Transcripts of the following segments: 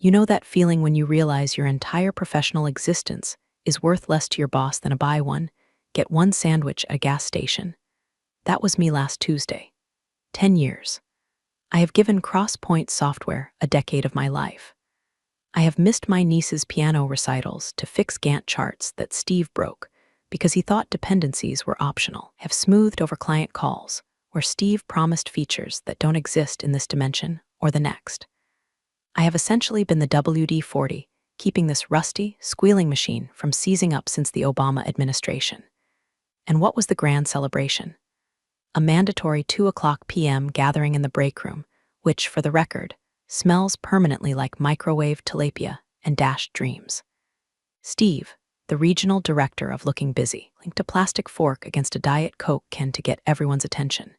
You know that feeling when you realize your entire professional existence is worth less to your boss than a buy one, get one sandwich at a gas station? That was me last Tuesday. 10 years. I have given Crosspoint Software a decade of my life. I have missed my niece's piano recitals to fix Gantt charts that Steve broke because he thought dependencies were optional. Have smoothed over client calls where Steve promised features that don't exist in this dimension or the next. I have essentially been the WD-40, keeping this rusty, squealing machine from seizing up since the Obama administration. And what was the grand celebration? A mandatory 2 p.m. gathering in the break room, which, for the record, smells permanently like microwave tilapia and dashed dreams. Steve, the regional director of Looking Busy, linked a plastic fork against a Diet Coke can to get everyone's attention.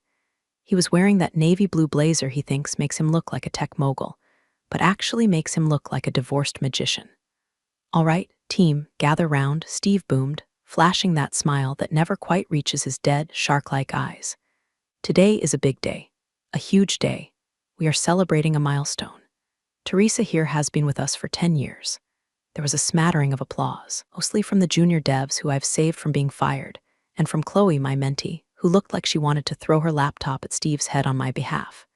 He was wearing that navy blue blazer he thinks makes him look like a tech mogul, but actually makes him look like a divorced magician. "All right, team, gather round," Steve boomed, flashing that smile that never quite reaches his dead, shark-like eyes. "Today is a big day, a huge day. We are celebrating a milestone. Teresa here has been with us for 10 years. There was a smattering of applause, mostly from the junior devs who I've saved from being fired, and from Chloe, my mentee, who looked like she wanted to throw her laptop at Steve's head on my behalf.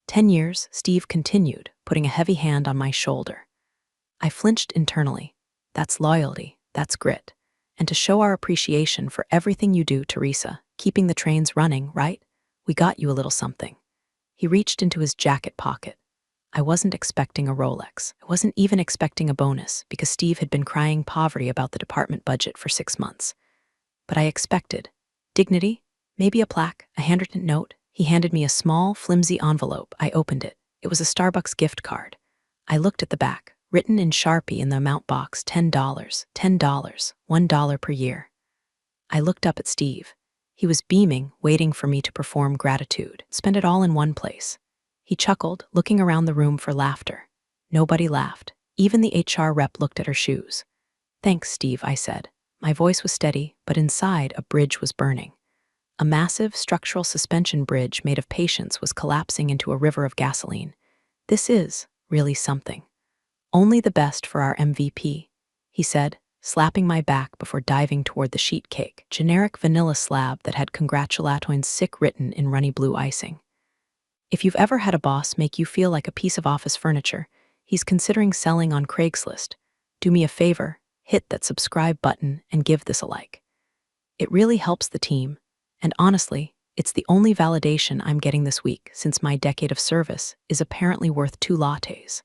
10 years, Steve continued, putting a heavy hand on my shoulder. I flinched internally. That's loyalty, that's grit. And to show our appreciation for everything you do, Teresa, keeping the trains running, right? We got you a little something. He reached into his jacket pocket. I wasn't expecting a Rolex. I wasn't even expecting a bonus because Steve had been crying poverty about the department budget for 6 months. But I expected dignity, maybe a plaque, a handwritten note. He handed me a small, flimsy envelope. I opened it. It was a Starbucks gift card. I looked at the back, written in Sharpie in the amount box, $10, $1 per year. I looked up at Steve. He was beaming, waiting for me to perform gratitude, spend it all in one place. He chuckled, looking around the room for laughter. Nobody laughed. Even the HR rep looked at her shoes. "Thanks, Steve," I said. My voice was steady, but inside a bridge was burning. A massive structural suspension bridge made of patience was collapsing into a river of gasoline. "This is really something. Only the best for our MVP," he said, slapping my back before diving toward the sheet cake, generic vanilla slab that had congratulatoins sick written in runny blue icing. If you've ever had a boss make you feel like a piece of office furniture he's considering selling on Craigslist, do me a favor, hit that subscribe button and give this a like. It really helps the team. And honestly, it's the only validation I'm getting this week since my decade of service is apparently worth 2 lattes.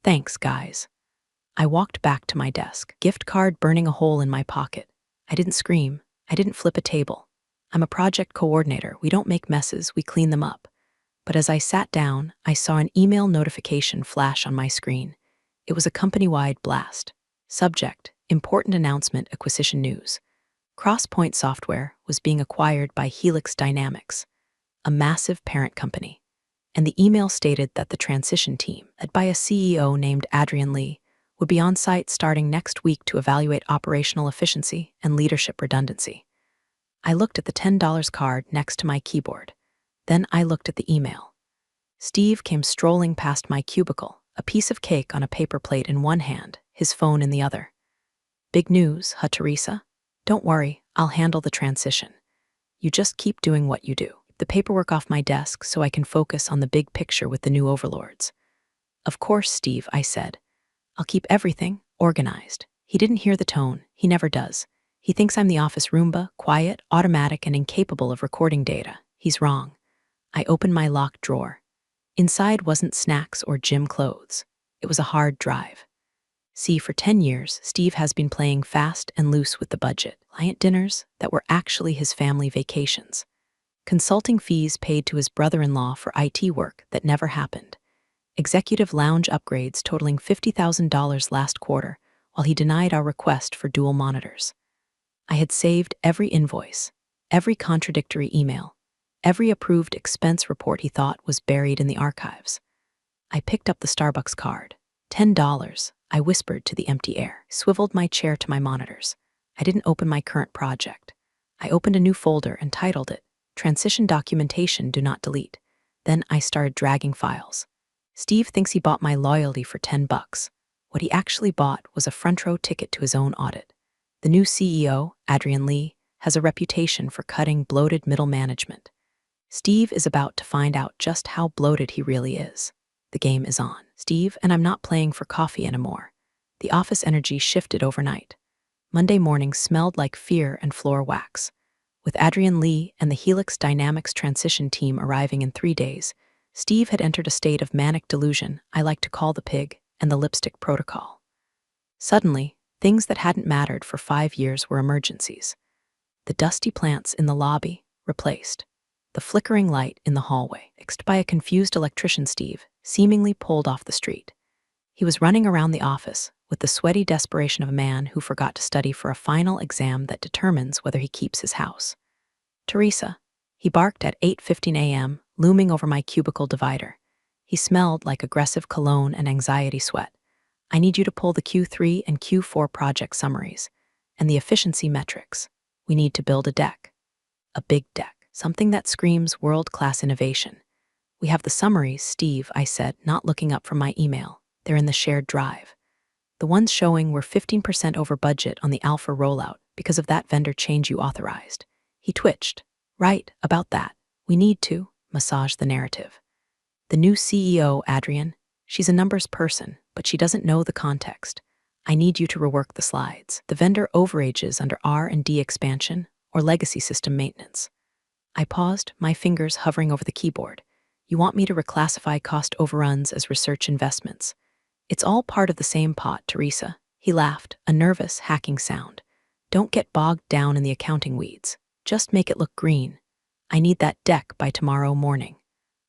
Thanks, guys. I walked back to my desk, gift card burning a hole in my pocket. I didn't scream. I didn't flip a table. I'm a project coordinator. We don't make messes, we clean them up. But as I sat down, I saw an email notification flash on my screen. It was a company-wide blast. Subject: Important Announcement, Acquisition News. Crosspoint Software was being acquired by Helix Dynamics, a massive parent company. And the email stated that the transition team, led by a CEO named Adrian Lee, would be on site starting next week to evaluate operational efficiency and leadership redundancy. I looked at the $10 card next to my keyboard. Then I looked at the email. Steve came strolling past my cubicle, a piece of cake on a paper plate in one hand, his phone in the other. "Big news, huh, Teresa? Don't worry, I'll handle the transition. You just keep doing what you do. The paperwork off my desk so I can focus on the big picture with the new overlords." "Of course, Steve," I said. "I'll keep everything organized." He didn't hear the tone. He never does. He thinks I'm the office Roomba, quiet, automatic, and incapable of recording data. He's wrong. I opened my locked drawer. Inside wasn't snacks or gym clothes. It was a hard drive. See, for 10 years, Steve has been playing fast and loose with the budget. Client dinners that were actually his family vacations. Consulting fees paid to his brother-in-law for IT work that never happened. Executive lounge upgrades totaling $50,000 last quarter, while he denied our request for dual monitors. I had saved every invoice, every contradictory email, every approved expense report he thought was buried in the archives. I picked up the Starbucks card. $10, I whispered to the empty air, swiveled my chair to my monitors. I didn't open my current project. I opened a new folder and titled it, Transition Documentation Do Not Delete. Then I started dragging files. Steve thinks he bought my loyalty for $10. What he actually bought was a front row ticket to his own audit. The new CEO, Adrian Lee, has a reputation for cutting bloated middle management. Steve is about to find out just how bloated he really is. The game is on. Steve and I'm not playing for coffee anymore. The office energy shifted overnight. Monday morning smelled like fear and floor wax. With Adrian Lee and the Helix Dynamics transition team arriving in 3 days, Steve had entered a state of manic delusion I like to call the pig and the lipstick protocol. Suddenly, things that hadn't mattered for 5 years were emergencies. The dusty plants in the lobby, replaced. The flickering light in the hallway, fixed by a confused electrician. Steve seemingly pulled off the street. He was running around the office with the sweaty desperation of a man who forgot to study for a final exam that determines whether he keeps his house. Teresa, he barked at 8:15 a.m., looming over my cubicle divider. He smelled like aggressive cologne and anxiety sweat. I need you to pull the Q3 and Q4 project summaries and the efficiency metrics. We need to build a deck. A big deck. Something that screams world-class innovation. We have the summaries, Steve, I said, not looking up from my email. They're in the shared drive. The ones showing we're 15% over budget on the alpha rollout because of that vendor change you authorized. He twitched. Right, about that. We need to massage the narrative. The new CEO, Adrian, she's a numbers person, but she doesn't know the context. I need you to rework the slides. The vendor overages under R&D expansion or legacy system maintenance. I paused, my fingers hovering over the keyboard. You want me to reclassify cost overruns as research investments. It's all part of the same pot, Teresa. He laughed, a nervous, hacking sound. Don't get bogged down in the accounting weeds. Just make it look green. I need that deck by tomorrow morning.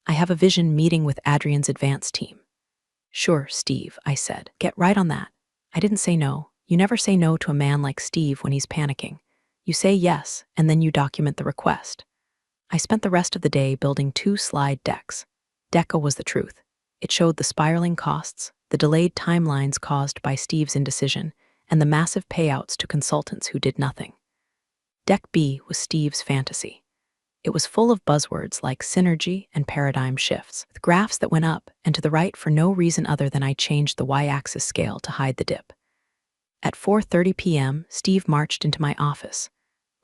I have a vision meeting with Adrian's advance team. Sure, Steve, I said. Get right on that. I didn't say no. You never say no to a man like Steve when he's panicking. You say yes, and then you document the request. I spent the rest of the day building 2 slide decks. Deca was the truth. It showed the spiraling costs, the delayed timelines caused by Steve's indecision, and the massive payouts to consultants who did nothing. Deck B was Steve's fantasy. It was full of buzzwords like synergy and paradigm shifts, with graphs that went up and to the right for no reason other than I changed the y-axis scale to hide the dip. At 4:30 p.m., Steve marched into my office.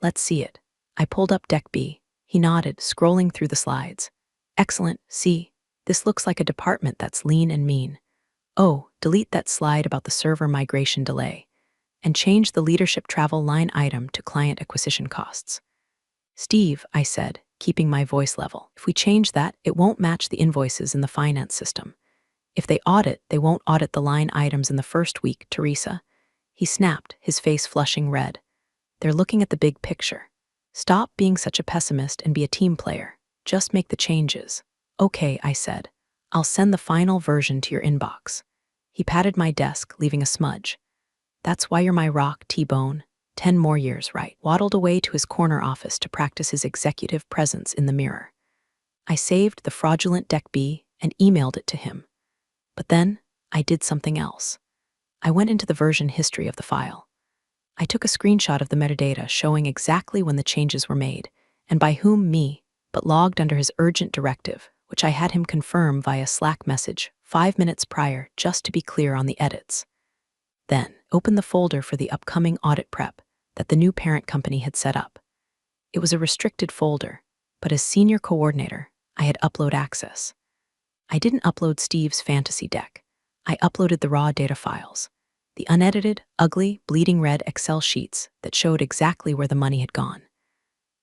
Let's see it. I pulled up Deck B. He nodded, scrolling through the slides. Excellent, see, this looks like a department that's lean and mean. Oh, delete that slide about the server migration delay, and change the leadership travel line item to client acquisition costs. Steve, I said, keeping my voice level, if we change that, it won't match the invoices in the finance system. If they won't audit the line items in the first week, Teresa. He snapped, his face flushing red. They're looking at the big picture. Stop being such a pessimist and be a team player. Just make the changes. Okay, I said. I'll send the final version to your inbox. He patted my desk, leaving a smudge. That's why you're my rock, T-Bone. 10 more years, right? Waddled away to his corner office to practice his executive presence in the mirror. I saved the fraudulent Deck B and emailed it to him. But then, I did something else. I went into the version history of the file. I took a screenshot of the metadata showing exactly when the changes were made, and by whom but logged under his urgent directive, which I had him confirm via Slack message 5 minutes prior just to be clear on the edits. Then, opened the folder for the upcoming audit prep that the new parent company had set up. It was a restricted folder, but as senior coordinator, I had upload access. I didn't upload Steve's fantasy deck. I uploaded the raw data files. The unedited, ugly, bleeding red Excel sheets that showed exactly where the money had gone.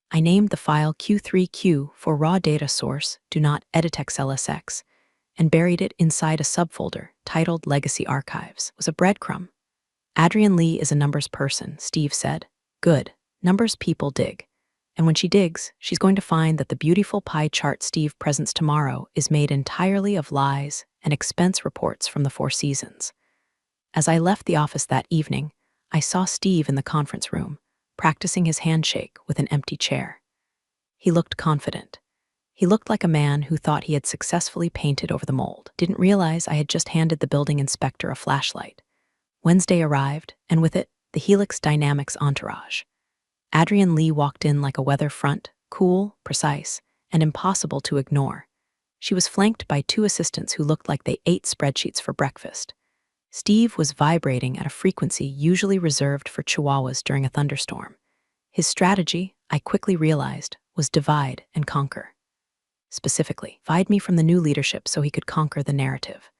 I named the file Q3Q for raw data source, do not edit XLSX, and buried it inside a subfolder titled Legacy Archives. It was a breadcrumb. Adrian Lee is a numbers person, Steve said. Good. Numbers people dig. And when she digs, she's going to find that the beautiful pie chart Steve presents tomorrow is made entirely of lies and expense reports from the Four Seasons. As I left the office that evening, I saw Steve in the conference room, practicing his handshake with an empty chair. He looked confident. He looked like a man who thought he had successfully painted over the mold. Didn't realize I had just handed the building inspector a flashlight. Wednesday arrived, and with it, the Helix Dynamics entourage. Adrian Lee walked in like a weather front, cool, precise, and impossible to ignore. She was flanked by two assistants who looked like they ate spreadsheets for breakfast. Steve was vibrating at a frequency usually reserved for chihuahuas during a thunderstorm. His strategy, I quickly realized, was divide and conquer. Specifically, divide me from the new leadership so he could conquer the narrative.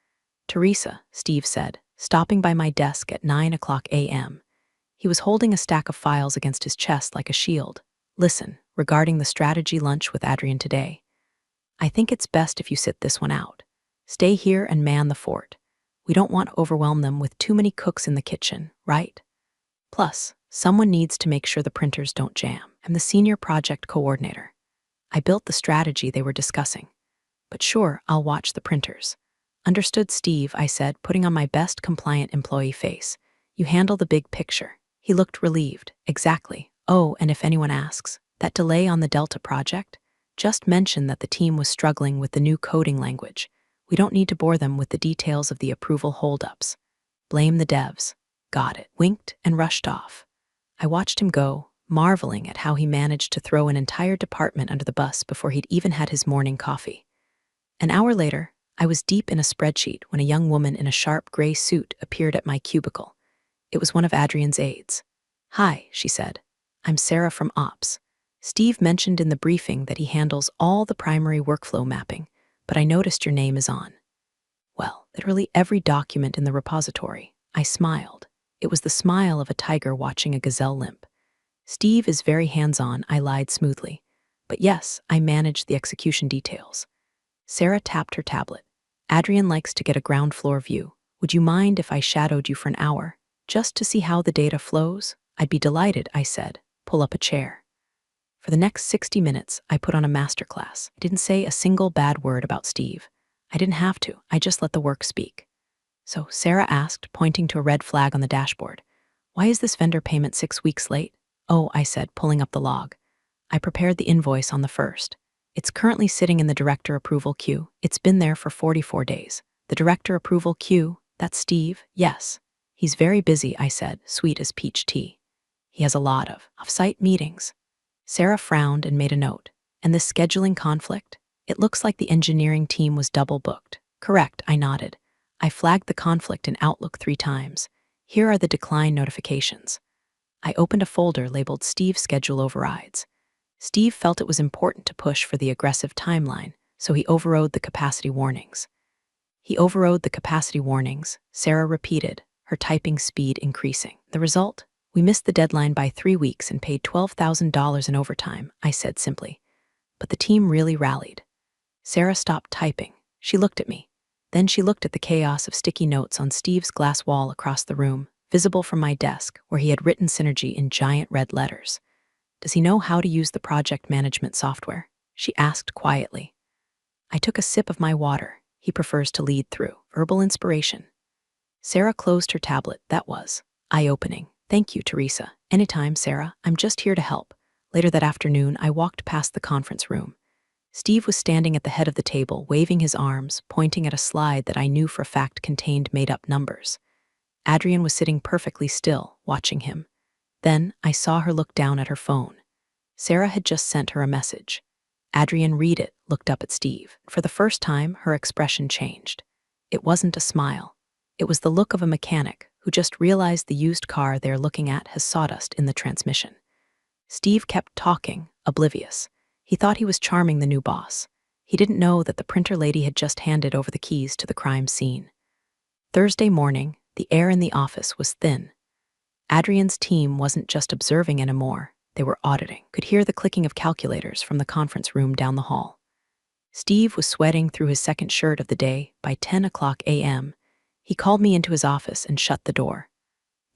Teresa, Steve said, stopping by my desk at 9 a.m. He was holding a stack of files against his chest like a shield. Listen, regarding the strategy lunch with Adrian today, I think it's best if you sit this one out. Stay here and man the fort. We don't want to overwhelm them with too many cooks in the kitchen, right? Plus, someone needs to make sure the printers don't jam. I'm the senior project coordinator. I built the strategy they were discussing. But sure, I'll watch the printers. Understood, Steve, I said, putting on my best compliant employee face. You handle the big picture. He looked relieved. Exactly. Oh, and if anyone asks, that delay on the Delta project? Just mention that the team was struggling with the new coding language. We don't need to bore them with the details of the approval holdups. Blame the devs. Got it. Winked and rushed off. I watched him go, marveling at how he managed to throw an entire department under the bus before he'd even had his morning coffee. An hour later, I was deep in a spreadsheet when a young woman in a sharp gray suit appeared at my cubicle. It was one of Adrian's aides. Hi, she said. I'm Sarah from Ops. Steve mentioned in the briefing that he handles all the primary workflow mapping, but I noticed your name is on. Well, literally every document in the repository. I smiled. It was the smile of a tiger watching a gazelle limp. Steve is very hands-on, I lied smoothly. But yes, I manage the execution details. Sarah tapped her tablet. Adrian likes to get a ground floor view. Would you mind if I shadowed you for an hour, just to see how the data flows? I'd be delighted, I said. Pull up a chair. For the next 60 minutes, I put on a masterclass. I didn't say a single bad word about Steve. I didn't have to. I just let the work speak. So Sarah asked, pointing to a red flag on the dashboard, "Why is this vendor payment 6 weeks late?" "Oh," I said, pulling up the log. "I prepared the invoice on the 1st. It's currently sitting in the director approval queue. It's been there for 44 days. The director approval queue? That's Steve?" "Yes. He's very busy," I said, sweet as peach tea. "He has a lot of off-site meetings." Sarah frowned and made a note. "And this scheduling conflict? It looks like the engineering team was double booked." "Correct," I nodded. I flagged the conflict in Outlook 3 times. Here are the decline notifications. I opened a folder labeled Steve Schedule Overrides. Steve felt it was important to push for the aggressive timeline, so he overrode the capacity warnings. "He overrode the capacity warnings," Sarah repeated, her typing speed increasing. "The result? We missed the deadline by 3 weeks and paid $12,000 in overtime," I said simply. But the team really rallied. Sarah stopped typing. She looked at me. Then she looked at the chaos of sticky notes on Steve's glass wall across the room, visible from my desk, where he had written Synergy in giant red letters. "Does he know how to use the project management software?" she asked quietly. I took a sip of my water. He prefers to lead through verbal inspiration. Sarah closed her tablet. That was eye-opening. "Thank you, Teresa. Anytime, Sarah. I'm just here to help." Later that afternoon, I walked past the conference room. Steve was standing at the head of the table, waving his arms, pointing at a slide that I knew for a fact contained made-up numbers. Adrian was sitting perfectly still, watching him. Then I saw her look down at her phone. Sarah had just sent her a message. Adrian read it, looked up at Steve. For the first time, her expression changed. It wasn't a smile. It was the look of a mechanic who just realized the used car they're looking at has sawdust in the transmission. Steve kept talking, oblivious. He thought he was charming the new boss. He didn't know that the printer lady had just handed over the keys to the crime scene. Thursday morning, the air in the office was thin. Adrian's team wasn't just observing anymore, they were auditing. Could hear the clicking of calculators from the conference room down the hall. Steve was sweating through his second shirt of the day. By 10 a.m., he called me into his office and shut the door.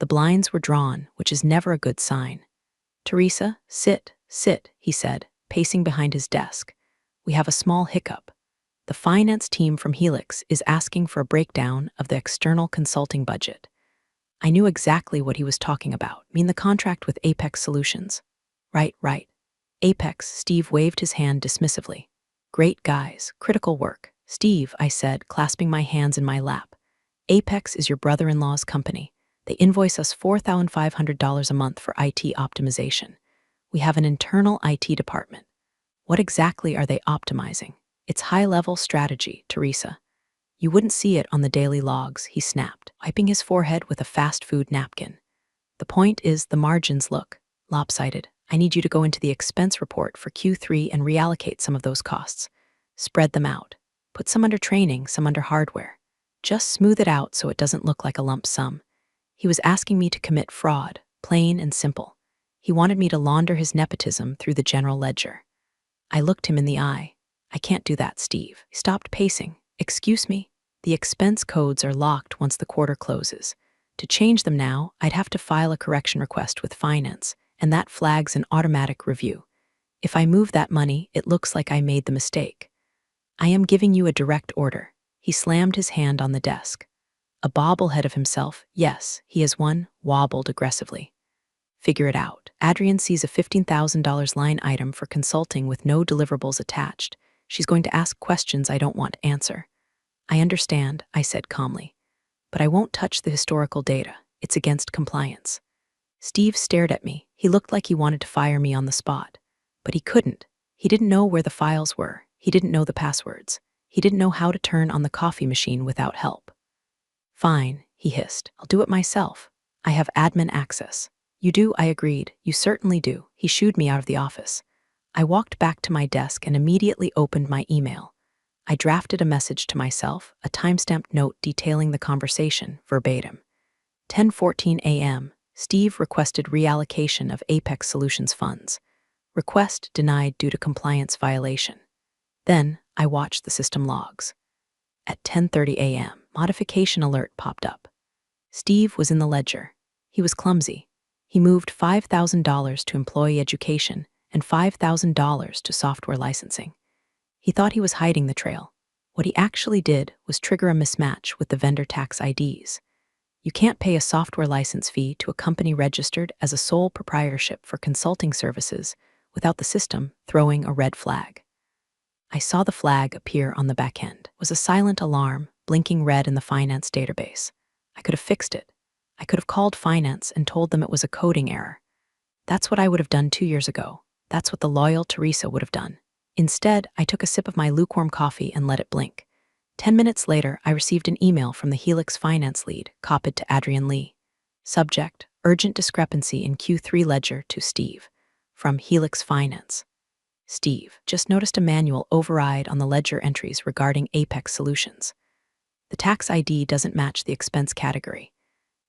The blinds were drawn, which is never a good sign. "Teresa, sit," he said, pacing behind his desk. "We have a small hiccup. The finance team from Helix is asking for a breakdown of the external consulting budget." I knew exactly what he was talking about. Mean the contract with Apex Solutions? Right. Apex, Steve waved his hand dismissively. "Great guys, critical work." "Steve," I said, clasping my hands in my lap. "Apex is your brother-in-law's company. They invoice us $4,500 a month for IT optimization. We have an internal IT department. What exactly are they optimizing?" It's high-level strategy, Teresa. You wouldn't see it on the daily logs, he snapped, wiping his forehead with a fast food napkin. The point is the margins look lopsided. I need you to go into the expense report for Q3 and reallocate some of those costs. Spread them out. Put some under training, some under hardware. Just smooth it out so it doesn't look like a lump sum. He was asking me to commit fraud, plain and simple. He wanted me to launder his nepotism through the general ledger. I looked him in the eye. I can't do that, Steve. He stopped pacing. Excuse me? The expense codes are locked once the quarter closes. To change them now, I'd have to file a correction request with finance, and that flags an automatic review. If I move that money, it looks like I made the mistake. I am giving you a direct order. He slammed his hand on the desk. A bobblehead of himself, yes, he is one, wobbled aggressively. Figure it out. Adrian sees a $15,000 line item for consulting with no deliverables attached. She's going to ask questions I don't want to answer. I understand, I said calmly. But I won't touch the historical data. It's against compliance. Steve stared at me. He looked like he wanted to fire me on the spot. But he couldn't. He didn't know where the files were. He didn't know the passwords. He didn't know how to turn on the coffee machine without help. Fine, he hissed. I'll do it myself. I have admin access. You do, I agreed. You certainly do. He shooed me out of the office. I walked back to my desk and immediately opened my email. I drafted a message to myself, a timestamped note detailing the conversation, verbatim. 10:14 a.m. Steve requested reallocation of Apex Solutions funds. Request denied due to compliance violation. Then, I watched the system logs. At 10:30 a.m., modification alert popped up. Steve was in the ledger. He was clumsy. He moved $5,000 to employee education and $5,000 to software licensing. He thought he was hiding the trail. What he actually did was trigger a mismatch with the vendor tax IDs. You can't pay a software license fee to a company registered as a sole proprietorship for consulting services without the system throwing a red flag. I saw the flag appear on the back end. It was a silent alarm, blinking red in the finance database. I could have fixed it. I could have called finance and told them it was a coding error. That's what I would have done 2 years ago. That's what the loyal Teresa would have done. Instead, I took a sip of my lukewarm coffee and let it blink. 10 minutes later, I received an email from the Helix finance lead, copied to Adrian Lee. Subject, urgent discrepancy in Q3 ledger to Steve. From Helix Finance. Steve, just noticed a manual override on the ledger entries regarding Apex Solutions. The tax ID doesn't match the expense category.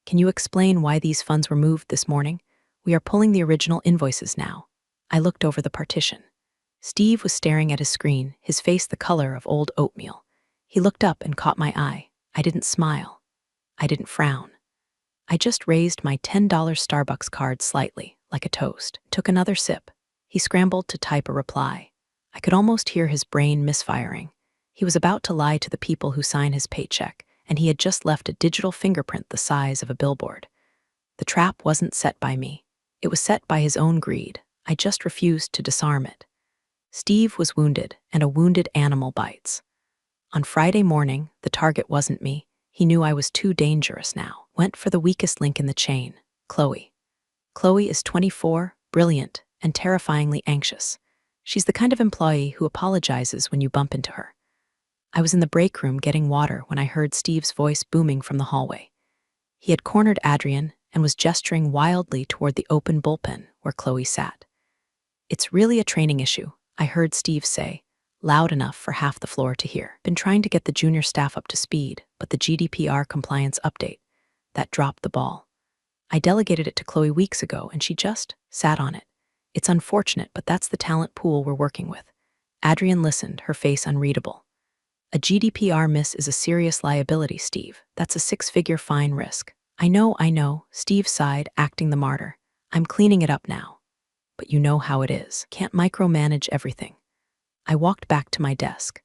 Can you explain why these funds were moved this morning? We are pulling the original invoices now. I looked over the partition. Steve was staring at his screen, his face the color of old oatmeal. He looked up and caught my eye. I didn't smile. I didn't frown. I just raised my $10 Starbucks card slightly, like a toast, took another sip. He scrambled to type a reply. I could almost hear his brain misfiring. He was about to lie to the people who sign his paycheck, and he had just left a digital fingerprint the size of a billboard. The trap wasn't set by me. It was set by his own greed. I just refused to disarm it. Steve was wounded, and a wounded animal bites. On Friday morning, the target wasn't me. He knew I was too dangerous now. Went for the weakest link in the chain, Chloe. Chloe is 24, brilliant, and terrifyingly anxious. She's the kind of employee who apologizes when you bump into her. I was in the break room getting water when I heard Steve's voice booming from the hallway. He had cornered Adrian and was gesturing wildly toward the open bullpen where Chloe sat. It's really a training issue, I heard Steve say, loud enough for half the floor to hear. Been trying to get the junior staff up to speed, but the GDPR compliance update, that dropped the ball. I delegated it to Chloe weeks ago and she just sat on it. It's unfortunate, but that's the talent pool we're working with. Adrian listened, her face unreadable. A GDPR miss is a serious liability, Steve. That's a 6-figure fine risk. I know, Steve sighed, acting the martyr. I'm cleaning it up now. But you know how it is. Can't micromanage everything. I walked back to my desk.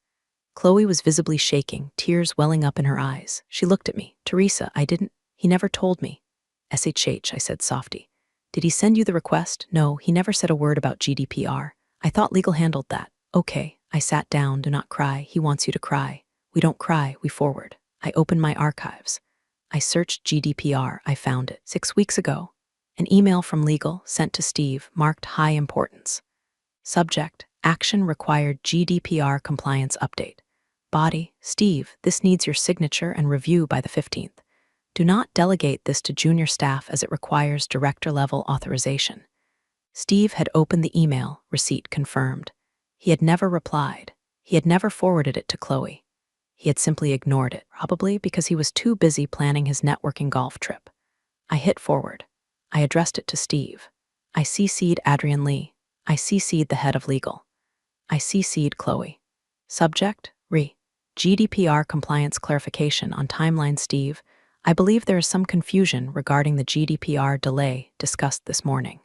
Chloe was visibly shaking, tears welling up in her eyes. She looked at me. Teresa, he never told me. SHH, I said softy. Did he send you the request? No, he never said a word about GDPR. I thought legal handled that. Okay, I sat down. Do not cry. He wants you to cry. We don't cry, we forward. I opened my archives. I searched GDPR. I found it. 6 weeks ago. An email from legal sent to Steve marked high importance. Subject, Action required GDPR compliance update. Body, Steve, this needs your signature and review by the 15th. Do not delegate this to junior staff as it requires director-level authorization. Steve had opened the email, receipt confirmed. He had never replied. He had never forwarded it to Chloe. He had simply ignored it, probably because he was too busy planning his networking golf trip. I hit forward. I addressed it to Steve. I CC'd Adrian Lee. I CC'd the head of legal. I CC'd Chloe. Subject, GDPR compliance clarification on timeline. Steve, I believe there is some confusion regarding the GDPR delay discussed this morning.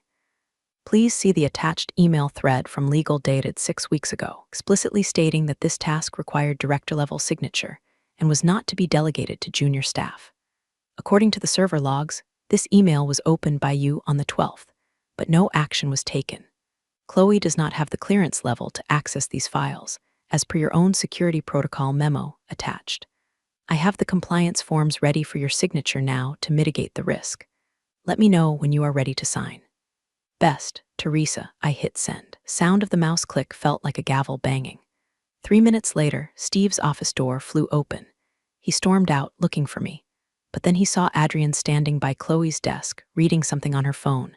Please see the attached email thread from legal dated 6 weeks ago, explicitly stating that this task required director-level signature and was not to be delegated to junior staff. According to the server logs, this email was opened by you on the 12th, but no action was taken. Chloe does not have the clearance level to access these files, as per your own security protocol memo attached. I have the compliance forms ready for your signature now to mitigate the risk. Let me know when you are ready to sign. Best, Teresa. I hit send. Sound of the mouse click felt like a gavel banging. 3 minutes later, Steve's office door flew open. He stormed out, looking for me. But then he saw Adrian standing by Chloe's desk, reading something on her phone.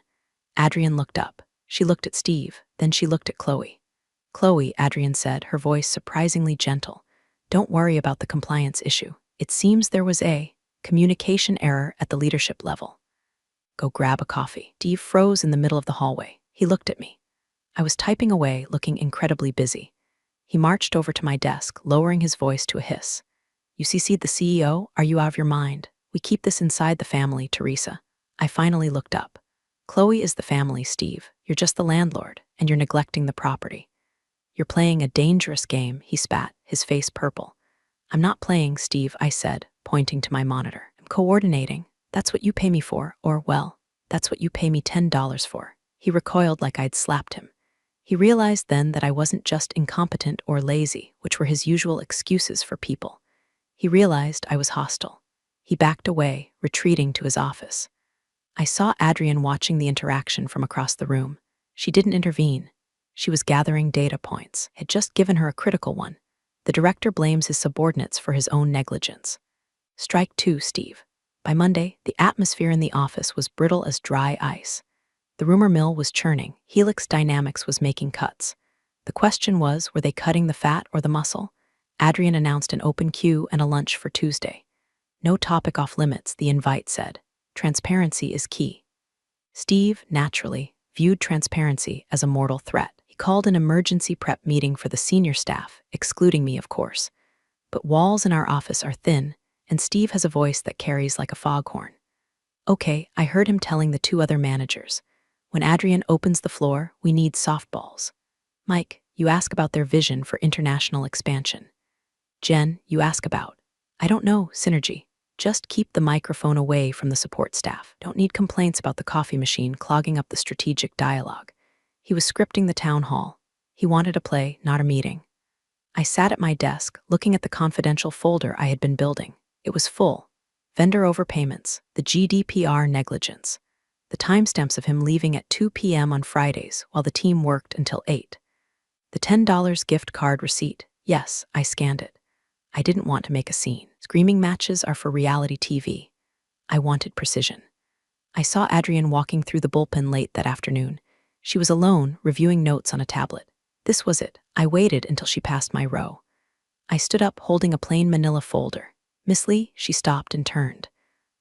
Adrian looked up. She looked at Steve, then she looked at Chloe. Chloe, Adrian said, her voice surprisingly gentle. Don't worry about the compliance issue. It seems there was a communication error at the leadership level. Go grab a coffee. Steve froze in the middle of the hallway. He looked at me. I was typing away, looking incredibly busy. He marched over to my desk, lowering his voice to a hiss. You CC'd the CEO? Are you out of your mind? We keep this inside the family, Teresa. I finally looked up. Chloe is the family, Steve. You're just the landlord, and you're neglecting the property. You're playing a dangerous game, he spat, his face purple. I'm not playing, Steve, I said, pointing to my monitor. I'm coordinating. That's what you pay me for, or, well, that's what you pay me $10 for. He recoiled like I'd slapped him. He realized then that I wasn't just incompetent or lazy, which were his usual excuses for people. He realized I was hostile. He backed away, retreating to his office. I saw Adrian watching the interaction from across the room. She didn't intervene. She was gathering data points. Had just given her a critical one. The director blames his subordinates for his own negligence. Strike two, Steve. By Monday, the atmosphere in the office was brittle as dry ice. The rumor mill was churning. Helix Dynamics was making cuts. The question was, were they cutting the fat or the muscle? Adrian announced an open queue and a lunch for Tuesday. No topic off limits, the invite said. Transparency is key. Steve, naturally, viewed transparency as a mortal threat. He called an emergency prep meeting for the senior staff, excluding me, of course. But walls in our office are thin, and Steve has a voice that carries like a foghorn. Okay, I heard him telling the 2 other managers. When Adrian opens the floor, we need softballs. Mike, you ask about their vision for international expansion. Jen, you ask about, I don't know, synergy. Just keep the microphone away from the support staff. Don't need complaints about the coffee machine clogging up the strategic dialogue. He was scripting the town hall. He wanted a play, not a meeting. I sat at my desk, looking at the confidential folder I had been building. It was full. Vendor overpayments, the GDPR negligence, the timestamps of him leaving at 2 p.m. on Fridays while the team worked until 8. The $10 gift card receipt. Yes, I scanned it. I didn't want to make a scene. Screaming matches are for reality TV. I wanted precision. I saw Adrian walking through the bullpen late that afternoon. She was alone, reviewing notes on a tablet. This was it. I waited until she passed my row. I stood up holding a plain manila folder. Miss Lee, she stopped and turned.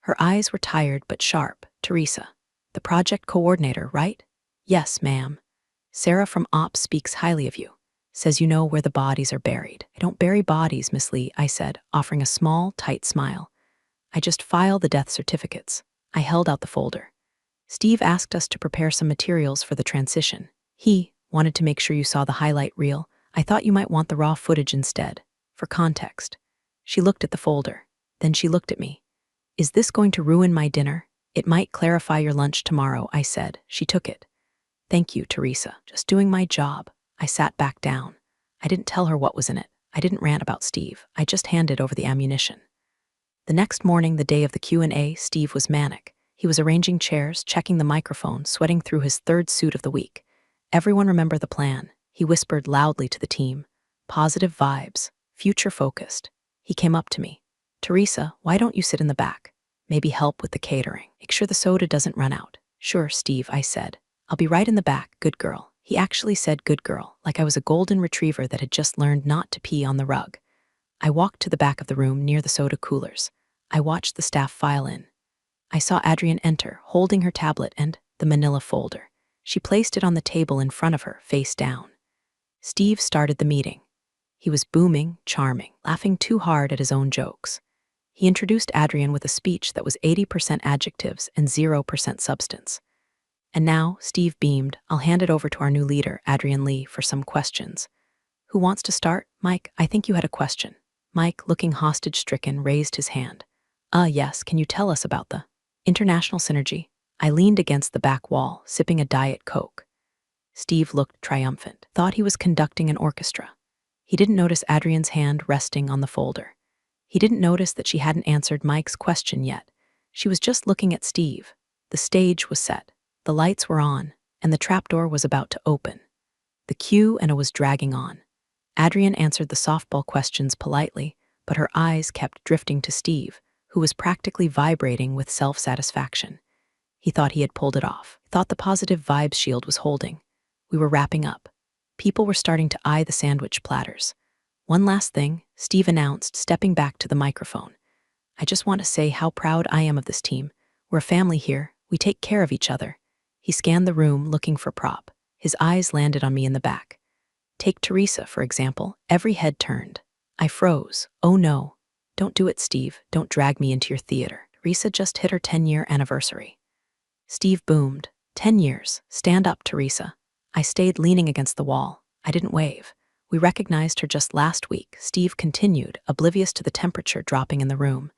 Her eyes were tired but sharp. Teresa, the project coordinator, right? Yes, ma'am. Sarah from Ops speaks highly of you. Says you know where the bodies are buried. I don't bury bodies, Miss Lee, I said, offering a small, tight smile. I just file the death certificates. I held out the folder. Steve asked us to prepare some materials for the transition. He wanted to make sure you saw the highlight reel. I thought you might want the raw footage instead. For context. She looked at the folder. Then she looked at me. Is this going to ruin my dinner? It might clarify your lunch tomorrow, I said. She took it. Thank you, Teresa. Just doing my job. I sat back down. I didn't tell her what was in it. I didn't rant about Steve. I just handed over the ammunition. The next morning, the day of the Q&A, Steve was manic. He was arranging chairs, checking the microphone, sweating through his 3rd suit of the week. Everyone remember the plan. He whispered loudly to the team. Positive vibes, future-focused. He came up to me. Teresa, why don't you sit in the back? Maybe help with the catering. Make sure the soda doesn't run out. Sure, Steve, I said. I'll be right in the back, good girl. He actually said good girl, like I was a golden retriever that had just learned not to pee on the rug. I walked to the back of the room near the soda coolers. I watched the staff file in. I saw Adrienne enter, holding her tablet and the manila folder. She placed it on the table in front of her, face down. Steve started the meeting. He was booming, charming, laughing too hard at his own jokes. He introduced Adrienne with a speech that was 80% adjectives and 0% substance. And now, Steve beamed, I'll hand it over to our new leader, Adrienne Lee, for some questions. Who wants to start? Mike, I think you had a question. Mike, looking hostage-stricken, raised his hand. Yes, can you tell us about the international synergy? I leaned against the back wall, sipping a Diet Coke. Steve looked triumphant, thought he was conducting an orchestra. He didn't notice Adrienne's hand resting on the folder. He didn't notice that she hadn't answered Mike's question yet. She was just looking at Steve. The stage was set. The lights were on, and the trapdoor was about to open. The cue and it was dragging on. Adrienne answered the softball questions politely, but her eyes kept drifting to Steve, who was practically vibrating with self-satisfaction. He thought he had pulled it off, thought the positive vibes shield was holding. We were wrapping up. People were starting to eye the sandwich platters. One last thing, Steve announced, stepping back to the microphone. I just want to say how proud I am of this team. We're a family here. We take care of each other. He scanned the room, looking for prop. His eyes landed on me in the back. Take Teresa, for example. Every head turned. I froze. Oh no. Don't do it, Steve. Don't drag me into your theater. Teresa just hit her 10-year anniversary. Steve boomed. 10 years. Stand up, Teresa. I stayed leaning against the wall. I didn't wave. We recognized her just last week, Steve continued, oblivious to the temperature dropping in the room.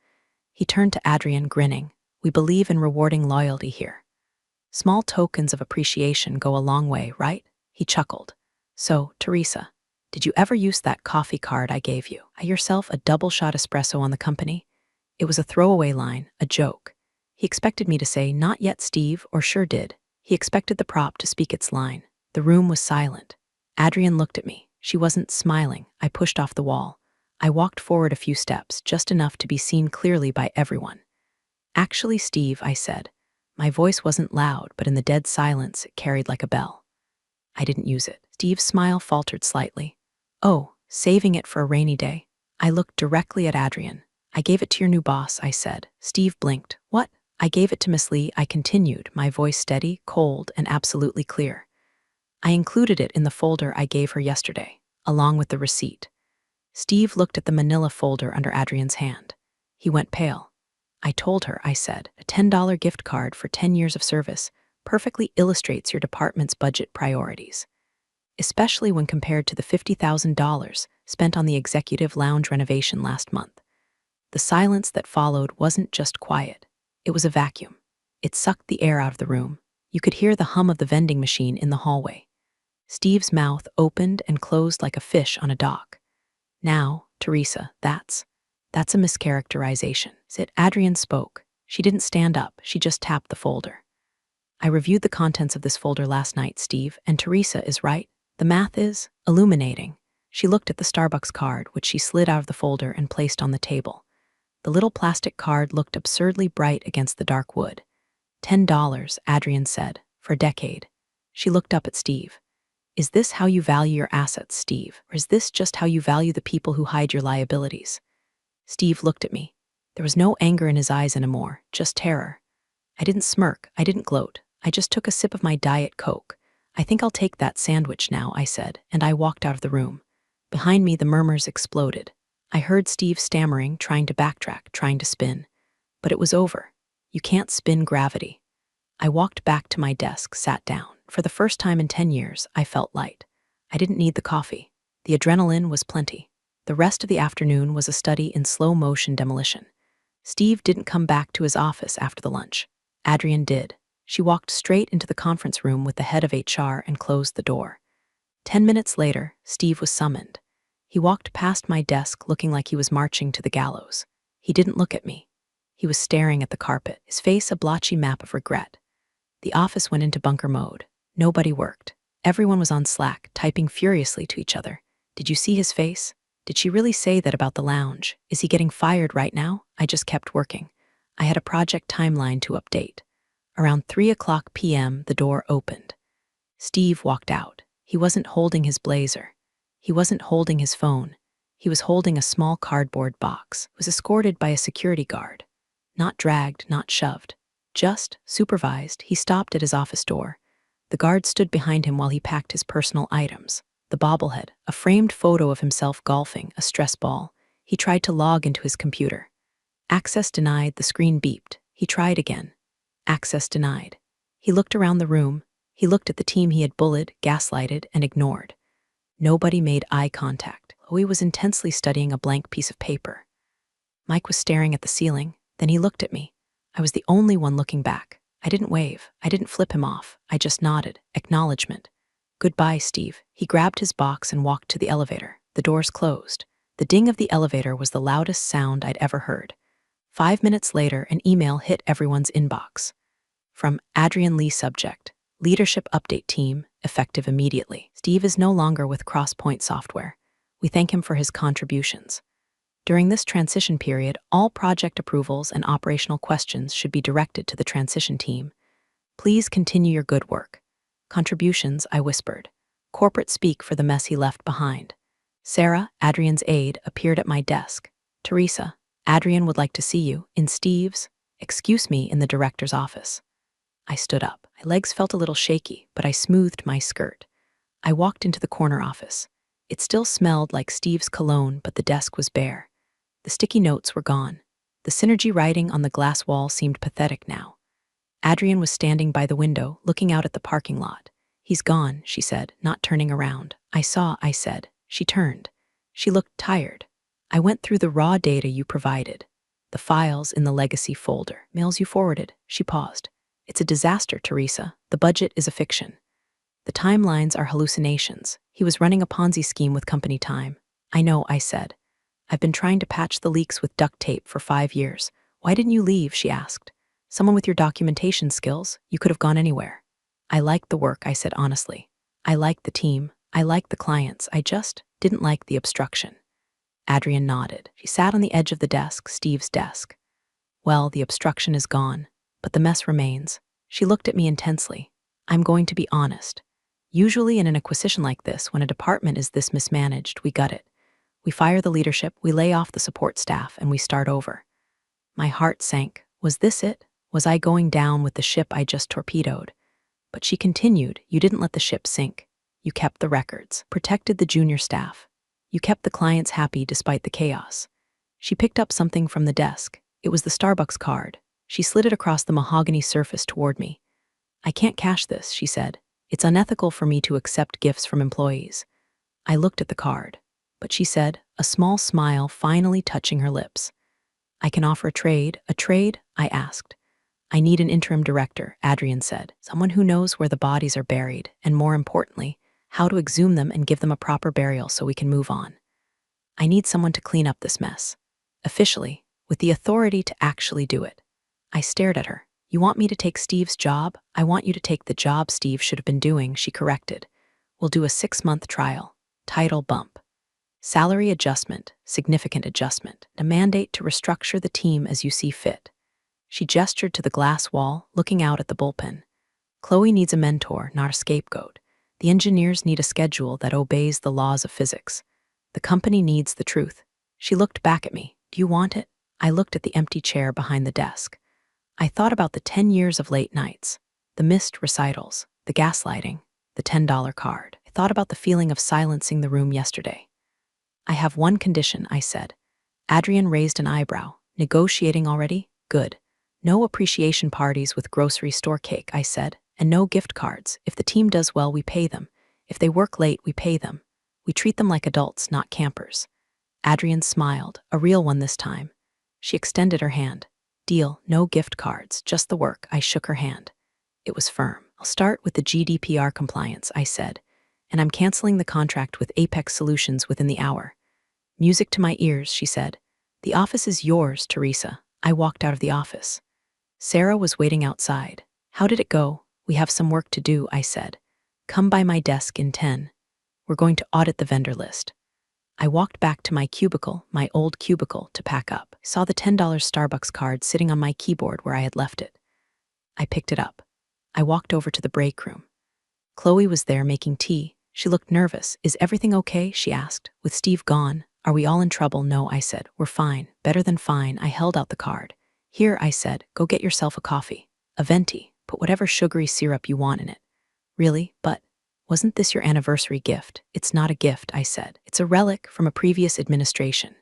He turned to Adrienne, grinning. We believe in rewarding loyalty here. Small tokens of appreciation go a long way, right? He chuckled. So, Teresa, did you ever use that coffee card I gave you? Buy yourself a double-shot espresso on the company? It was a throwaway line, a joke. He expected me to say, not yet, Steve, or sure did. He expected the prop to speak its line. The room was silent. Adrienne looked at me. She wasn't smiling. I pushed off the wall. I walked forward a few steps, just enough to be seen clearly by everyone. Actually, Steve, I said. My voice wasn't loud, but in the dead silence, it carried like a bell. I didn't use it. Steve's smile faltered slightly. Oh, saving it for a rainy day. I looked directly at Adrienne. I gave it to your new boss, I said. Steve blinked. What? I gave it to Miss Lee, I continued, my voice steady, cold, and absolutely clear. I included it in the folder I gave her yesterday, along with the receipt. Steve looked at the manila folder under Adrienne's hand. He went pale. I told her, I said, a $10 gift card for 10 years of service perfectly illustrates your department's budget priorities, especially when compared to the $50,000 spent on the executive lounge renovation last month. The silence that followed wasn't just quiet. It was a vacuum. It sucked the air out of the room. You could hear the hum of the vending machine in the hallway. Steve's mouth opened and closed like a fish on a dock. Now, Teresa, that's a mischaracterization. Adrienne spoke. She didn't stand up, she just tapped the folder. I reviewed the contents of this folder last night, Steve, and Teresa is right. The math is illuminating. She looked at the Starbucks card, which she slid out of the folder and placed on the table. The little plastic card looked absurdly bright against the dark wood. $10, Adrienne said, for a decade. She looked up at Steve. Is this how you value your assets, Steve? Or is this just how you value the people who hide your liabilities? Steve looked at me. There was no anger in his eyes anymore, just terror. I didn't smirk, I didn't gloat. I just took a sip of my Diet Coke. I think I'll take that sandwich now, I said, and I walked out of the room. Behind me, the murmurs exploded. I heard Steve stammering, trying to backtrack, trying to spin. But it was over. You can't spin gravity. I walked back to my desk, sat down. For the first time in 10 years, I felt light. I didn't need the coffee. The adrenaline was plenty. The rest of the afternoon was a study in slow-motion demolition. Steve didn't come back to his office after the lunch. Adrienne did. She walked straight into the conference room with the head of HR and closed the door. 10 minutes later, Steve was summoned. He walked past my desk looking like he was marching to the gallows. He didn't look at me. He was staring at the carpet, his face a blotchy map of regret. The office went into bunker mode. Nobody worked. Everyone was on Slack, typing furiously to each other. Did you see his face? Did she really say that about the lounge? Is he getting fired right now? I just kept working. I had a project timeline to update. Around 3:00 p.m., the door opened. Steve walked out. He wasn't holding his blazer. He wasn't holding his phone. He was holding a small cardboard box. He was escorted by a security guard. Not dragged, not shoved. Just supervised. He stopped at his office door. The guard stood behind him while he packed his personal items. The bobblehead, a framed photo of himself golfing, a stress ball. He tried to log into his computer. Access denied, the screen beeped. He tried again. Access denied. He looked around the room. He looked at the team he had bullied, gaslighted, and ignored. Nobody made eye contact. Chloe was intensely studying a blank piece of paper. Mike was staring at the ceiling. Then he looked at me. I was the only one looking back. I didn't wave. I didn't flip him off. I just nodded. Acknowledgement. Goodbye, Steve. He grabbed his box and walked to the elevator. The doors closed. The ding of the elevator was the loudest sound I'd ever heard. 5 minutes later, an email hit everyone's inbox. From Adrian Lee, subject, Leadership Update Team, effective immediately. Steve is no longer with Crosspoint Software. We thank him for his contributions. During this transition period, all project approvals and operational questions should be directed to the transition team. Please continue your good work. Contributions, I whispered. Corporate speak for the mess he left behind. Sarah, Adrian's aide, appeared at my desk. Teresa, Adrian would like to see you. In Steve's, excuse me, in the director's office. I stood up. My legs felt a little shaky, but I smoothed my skirt. I walked into the corner office. It still smelled like Steve's cologne, but the desk was bare. The sticky notes were gone. The synergy writing on the glass wall seemed pathetic now. Adrian was standing by the window, looking out at the parking lot. He's gone, she said, not turning around. I saw, I said. She turned. She looked tired. I went through the raw data you provided. The files in the legacy folder. Mails you forwarded. She paused. It's a disaster, Teresa. The budget is a fiction. The timelines are hallucinations. He was running a Ponzi scheme with company time. I know, I said. I've been trying to patch the leaks with duct tape for 5 years. Why didn't you leave, she asked. Someone with your documentation skills, you could have gone anywhere. I liked the work, I said honestly. I liked the team. I liked the clients. I just didn't like the obstruction. Adrian nodded. She sat on the edge of the desk, Steve's desk. Well, the obstruction is gone, but the mess remains. She looked at me intensely. I'm going to be honest. Usually in an acquisition like this, when a department is this mismanaged, we gut it. We fire the leadership, we lay off the support staff, and we start over. My heart sank. Was this it? Was I going down with the ship I just torpedoed? But she continued, you didn't let the ship sink. You kept the records, protected the junior staff. You kept the clients happy despite the chaos. She picked up something from the desk. It was the Starbucks card. She slid it across the mahogany surface toward me. I can't cash this, she said. It's unethical for me to accept gifts from employees. I looked at the card, but she said, a small smile finally touching her lips. I can offer a trade. A trade? I asked. I need an interim director, Adrian said. Someone who knows where the bodies are buried, and more importantly, how to exhume them and give them a proper burial so we can move on. I need someone to clean up this mess. Officially, with the authority to actually do it. I stared at her. You want me to take Steve's job? I want you to take the job Steve should have been doing, she corrected. We'll do a 6-month trial. Title bump. Salary adjustment, significant adjustment. A mandate to restructure the team as you see fit. She gestured to the glass wall, looking out at the bullpen. Chloe needs a mentor, not a scapegoat. The engineers need a schedule that obeys the laws of physics. The company needs the truth. She looked back at me. Do you want it? I looked at the empty chair behind the desk. I thought about the 10 years of late nights, the missed recitals, the gaslighting, the $10 card. I thought about the feeling of silencing the room yesterday. I have one condition, I said. Adrian raised an eyebrow. Negotiating already? Good. No appreciation parties with grocery store cake, I said, and no gift cards. If the team does well, we pay them. If they work late, we pay them. We treat them like adults, not campers. Adrian smiled, a real one this time. She extended her hand. Deal, no gift cards, just the work. I shook her hand. It was firm. I'll start with the GDPR compliance, I said, and I'm canceling the contract with Apex Solutions within the hour. Music to my ears, she said. The office is yours, Teresa. I walked out of the office. Sarah was waiting outside. How did it go? We have some work to do, I said. Come by my desk in 10. We're going to audit the vendor list. I walked back to my cubicle, my old cubicle, to pack up. Saw the $10 Starbucks card sitting on my keyboard where I had left it. I picked it up. I walked over to the break room. Chloe was there making tea. She looked nervous. Is everything okay? She asked. With Steve gone, are we all in trouble? No, I said. We're fine. Better than fine. I held out the card. Here, I said, go get yourself a coffee. A venti. Put whatever sugary syrup you want in it. Really? But wasn't this your anniversary gift? It's not a gift, I said. It's a relic from a previous administration.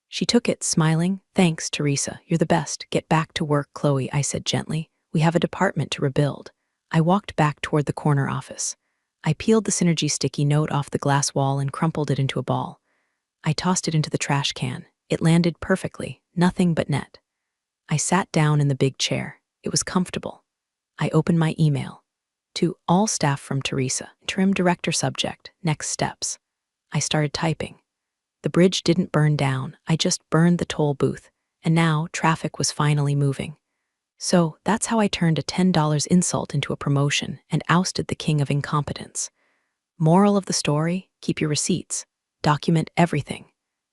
She took it, smiling. Thanks, Teresa. You're the best. Get back to work, Chloe, I said gently. We have a department to rebuild. I walked back toward the corner office. I peeled the Synergy sticky note off the glass wall and crumpled it into a ball. I tossed it into the trash can. It landed perfectly, nothing but net. I sat down in the big chair. It was comfortable. I opened my email. To all staff from Teresa, interim director subject, next steps. I started typing. The bridge didn't burn down, I just burned the toll booth, and now traffic was finally moving. So that's how I turned a $10 insult into a promotion and ousted the king of incompetence. Moral of the story, keep your receipts, document everything,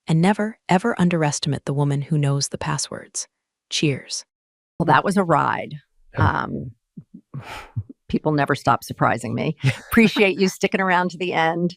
and never, ever underestimate the woman who knows the passwords. Cheers. Well, that was a ride. People never stop surprising me. Appreciate you sticking around to the end.